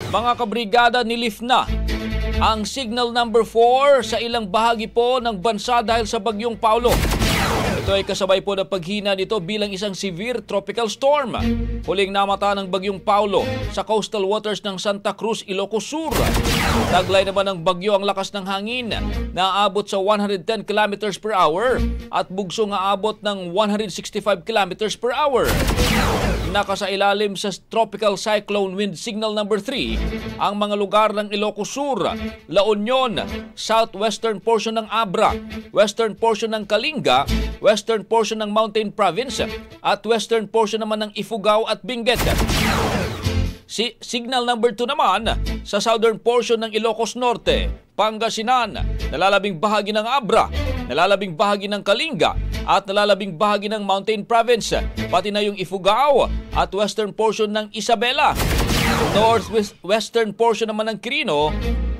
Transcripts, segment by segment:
Mga kabrigada, nilift na ang signal number 4 sa ilang bahagi po ng bansa dahil sa bagyong Paulo. Ito ay kasabay po ng paghina nito bilang isang severe tropical storm. Huling namata ng bagyong Paulo sa coastal waters ng Santa Cruz, Ilocos Sur. Taglay naman ng bagyo ang lakas ng hangin na aabot sa 110 km per hour at bugso nga abot ng 165 km per hour. Nakasailalim sa tropical cyclone wind signal number 3 ang mga lugar ng Ilocos Sur, La Union, southwestern portion ng Abra, western portion ng Kalinga, western portion ng Mountain Province at western portion naman ng Ifugao at Benguet. Signal number 2 naman sa southern portion ng Ilocos Norte, Pangasinan, nalalabing bahagi ng Abra, nalalabing bahagi ng Kalinga at nalalabing bahagi ng Mountain Province, pati na yung Ifugao at western portion ng Isabela. Northwestern portion naman ng Quirino,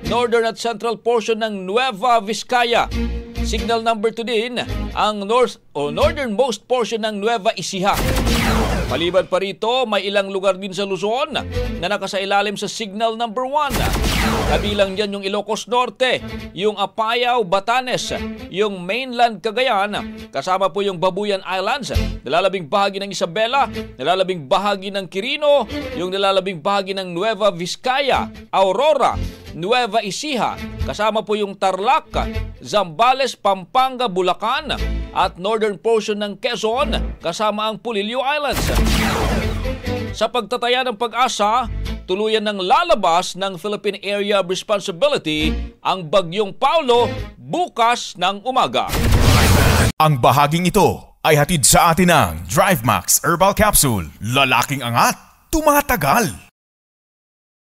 northern at central portion ng Nueva Vizcaya. Signal number 2 din ang northernmost portion ng Nueva Ecija. Maliban pa rito, may ilang lugar din sa Luzon na nakasailalim sa signal number 1. Kabilang dyan yung Ilocos Norte, yung Apayao, Batanes, yung mainland Cagayan, kasama po yung Babuyan Islands, nalalabing bahagi ng Isabela, nalalabing bahagi ng Quirino, yung nalalabing bahagi ng Nueva Vizcaya, Aurora, Nueva Ecija, kasama po yung Tarlac, Zambales, Pampanga, Bulacan, at northern portion ng Quezon, kasama ang Pulilio Islands. Sa pagtataya ng Pag-asa, tuluyan ng lalabas ng Philippine Area of Responsibility ang bagyong Paulo bukas ng umaga. Ang bahaging ito ay hatid sa atin ng DriveMax Herbal Capsule. Lalaking angat, tumatagal.